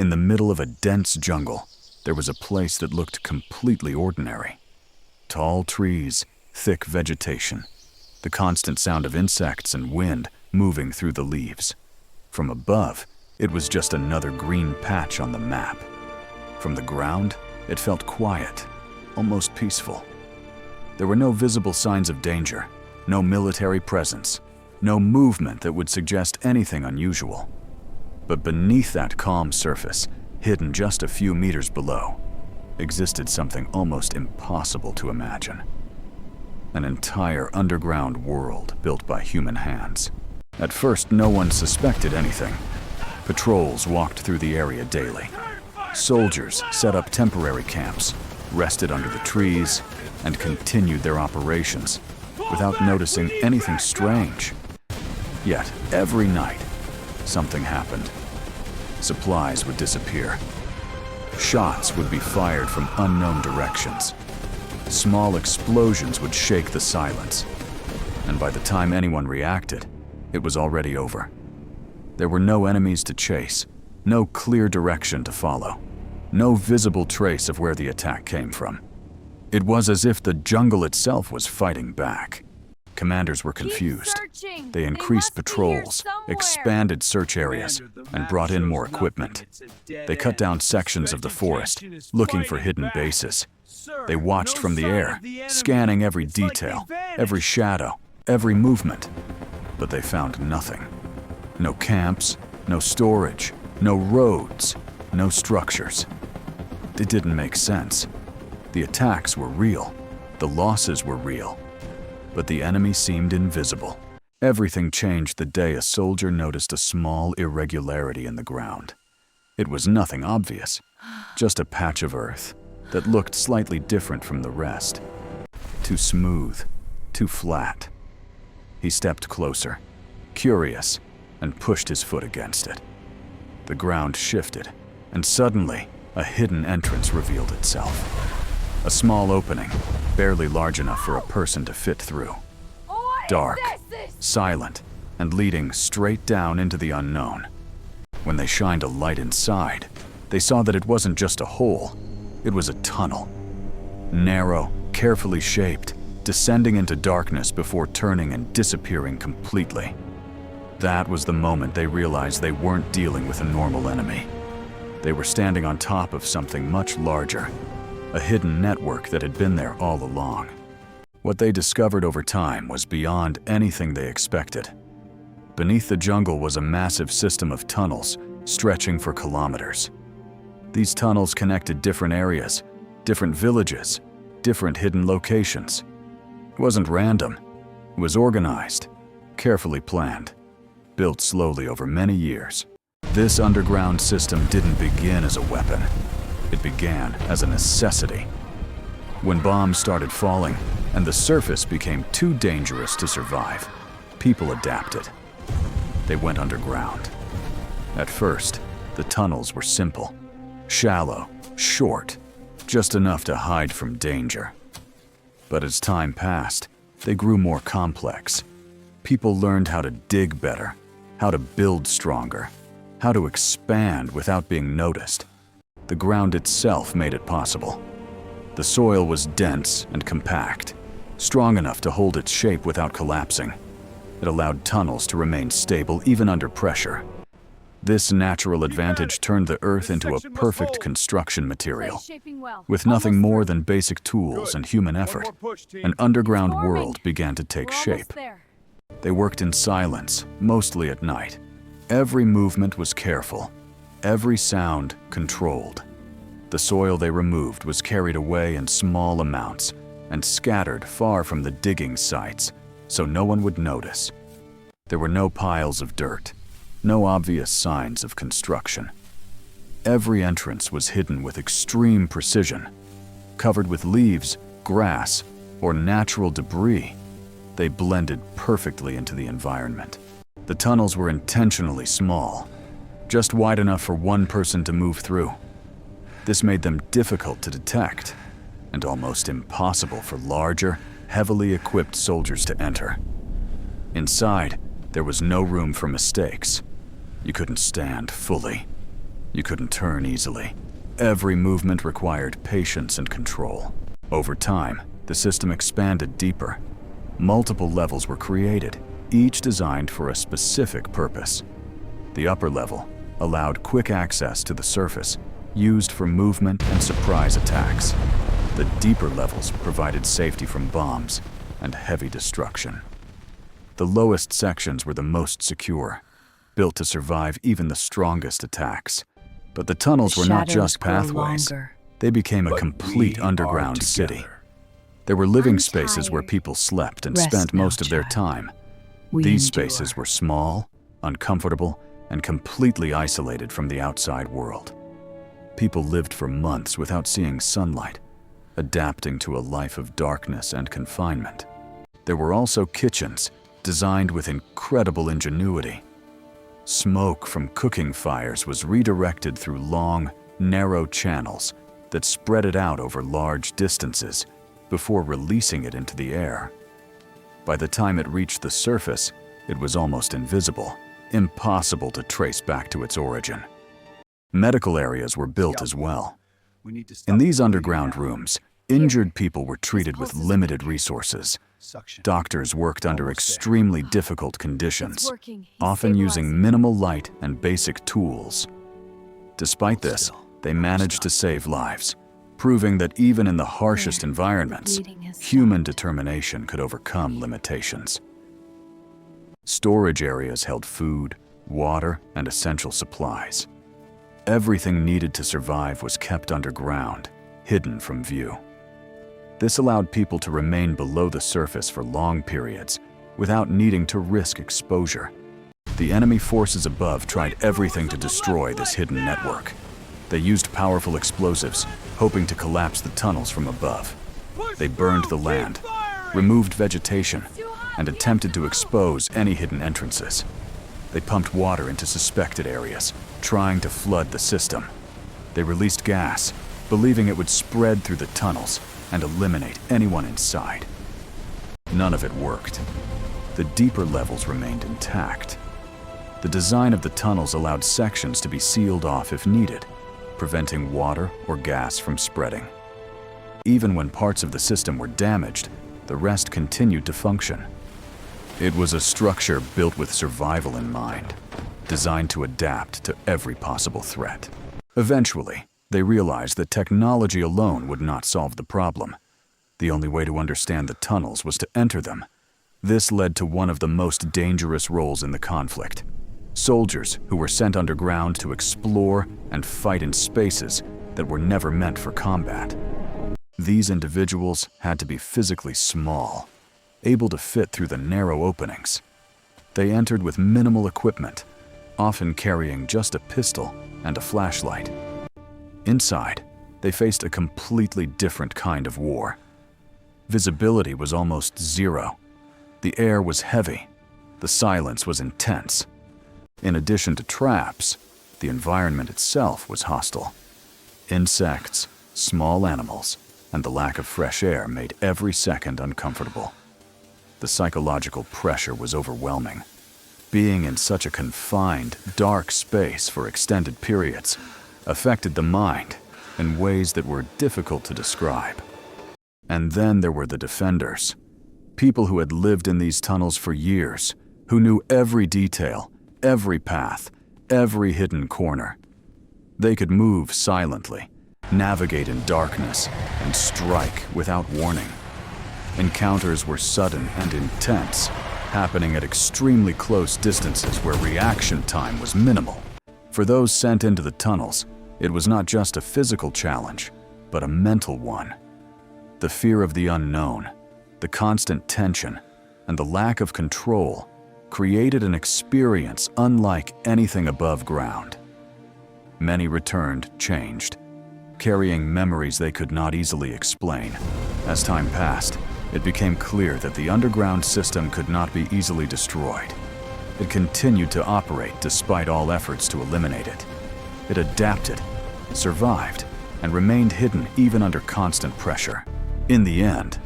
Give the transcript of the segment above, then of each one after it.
In the middle of a dense jungle, there was a place that looked completely ordinary. Tall trees, thick vegetation, the constant sound of insects and wind moving through the leaves. From above, it was just another green patch on the map. From the ground, it felt quiet, almost peaceful. There were no visible signs of danger, no military presence, no movement that would suggest anything unusual. But beneath that calm surface, hidden just a few meters below, existed something almost impossible to imagine. An entire underground world built by human hands. At first, no one suspected anything. Patrols walked through the area daily. Soldiers set up temporary camps, rested under the trees, and continued their operations without noticing anything strange. Yet, every night, something happened. Supplies would disappear. Shots would be fired from unknown directions. Small explosions would shake the silence. And by the time anyone reacted, it was already over. There were no enemies to chase, no clear direction to follow, no visible trace of where the attack came from. It was as if the jungle itself was fighting back. Commanders were confused. They increased patrols, expanded search areas, and brought in more equipment. They cut down sections of the forest, looking for hidden bases. They watched from the air, scanning every detail, every shadow, every movement. But they found nothing. No camps, no storage, no roads, no structures. It didn't make sense. The attacks were real. The losses were real. But the enemy seemed invisible. Everything changed the day a soldier noticed a small irregularity in the ground. It was nothing obvious, just a patch of earth that looked slightly different from the rest. Too smooth, too flat. He stepped closer, curious, and pushed his foot against it. The ground shifted, and suddenly, a hidden entrance revealed itself. A small opening, barely large enough for a person to fit through. Dark, silent, and leading straight down into the unknown. When they shined a light inside, they saw that it wasn't just a hole, it was a tunnel. Narrow, carefully shaped, descending into darkness before turning and disappearing completely. That was the moment they realized they weren't dealing with a normal enemy. They were standing on top of something much larger, a hidden network that had been there all along. What they discovered over time was beyond anything they expected. Beneath the jungle was a massive system of tunnels stretching for kilometers. These tunnels connected different areas, different villages, different hidden locations. It wasn't random. It was organized, carefully planned, built slowly over many years. This underground system didn't begin as a weapon. It began as a necessity. When bombs started falling and the surface became too dangerous to survive, people adapted. They went underground. At first, the tunnels were simple, shallow, short, just enough to hide from danger. But as time passed, they grew more complex. People learned how to dig better, how to build stronger, how to expand without being noticed. The ground itself made it possible. The soil was dense and compact, strong enough to hold its shape without collapsing. It allowed tunnels to remain stable even under pressure. This natural advantage turned the earth into a perfect construction material. With nothing more than basic tools and human effort, an underground world began to take shape. They worked in silence, mostly at night. Every movement was careful, every sound controlled. The soil they removed was carried away in small amounts and scattered far from the digging sites so no one would notice. There were no piles of dirt, no obvious signs of construction. Every entrance was hidden with extreme precision. Covered with leaves, grass, or natural debris, they blended perfectly into the environment. The tunnels were intentionally small, just wide enough for one person to move through. This made them difficult to detect, and almost impossible for larger, heavily equipped soldiers to enter. Inside, there was no room for mistakes. You couldn't stand fully. You couldn't turn easily. Every movement required patience and control. Over time, the system expanded deeper. Multiple levels were created, each designed for a specific purpose. The upper level allowed quick access to the surface, used for movement and surprise attacks. The deeper levels provided safety from bombs and heavy destruction. The lowest sections were the most secure, built to survive even the strongest attacks. But the tunnels were not just pathways. They became a complete underground city. There were living spaces where people slept and spent most of their time. These spaces were small, uncomfortable, and completely isolated from the outside world. People lived for months without seeing sunlight, adapting to a life of darkness and confinement. There were also kitchens, designed with incredible ingenuity. Smoke from cooking fires was redirected through long, narrow channels that spread it out over large distances before releasing it into the air. By the time it reached the surface, it was almost invisible, impossible to trace back to its origin. Medical areas were built as well. In these underground rooms, injured people were treated with limited resources. Doctors worked under extremely difficult conditions, often using minimal light and basic tools. Despite this, they managed to save lives, proving that even in the harshest environments, human determination could overcome limitations. Storage areas held food, water, and essential supplies. Everything needed to survive was kept underground, hidden from view. This allowed people to remain below the surface for long periods without needing to risk exposure. The enemy forces above tried everything to destroy this hidden network. They used powerful explosives, hoping to collapse the tunnels from above. They burned the land, removed vegetation, and attempted to expose any hidden entrances. They pumped water into suspected areas, trying to flood the system. They released gas, believing it would spread through the tunnels and eliminate anyone inside. None of it worked. The deeper levels remained intact. The design of the tunnels allowed sections to be sealed off if needed, preventing water or gas from spreading. Even when parts of the system were damaged, the rest continued to function. It was a structure built with survival in mind, designed to adapt to every possible threat. Eventually, they realized that technology alone would not solve the problem. The only way to understand the tunnels was to enter them. This led to one of the most dangerous roles in the conflict. Soldiers who were sent underground to explore and fight in spaces that were never meant for combat. These individuals had to be physically small, able to fit through the narrow openings. They entered with minimal equipment, often carrying just a pistol and a flashlight. Inside, they faced a completely different kind of war. Visibility was almost zero. The air was heavy. The silence was intense. In addition to traps, the environment itself was hostile. Insects, small animals, and the lack of fresh air made every second uncomfortable. The psychological pressure was overwhelming. Being in such a confined, dark space for extended periods affected the mind in ways that were difficult to describe. And then there were the defenders, people who had lived in these tunnels for years, who knew every detail, every path, every hidden corner. They could move silently, navigate in darkness, and strike without warning. Encounters were sudden and intense, happening at extremely close distances where reaction time was minimal. For those sent into the tunnels, it was not just a physical challenge, but a mental one. The fear of the unknown, the constant tension, and the lack of control created an experience unlike anything above ground. Many returned changed, carrying memories they could not easily explain. As time passed, it became clear that the underground system could not be easily destroyed. It continued to operate despite all efforts to eliminate it. It adapted, survived, and remained hidden even under constant pressure. In the end,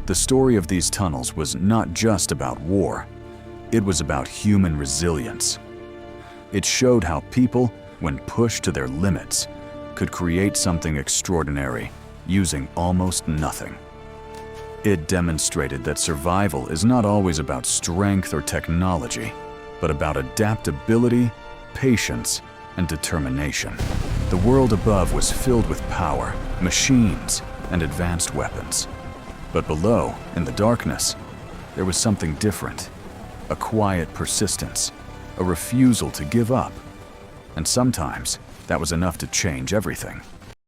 the story of these tunnels was not just about war. It was about human resilience. It showed how people, when pushed to their limits, could create something extraordinary using almost nothing. It demonstrated that survival is not always about strength or technology, but about adaptability, patience, and determination. The world above was filled with power, machines, and advanced weapons. But below, in the darkness, there was something different. A quiet persistence, a refusal to give up. And sometimes, that was enough to change everything.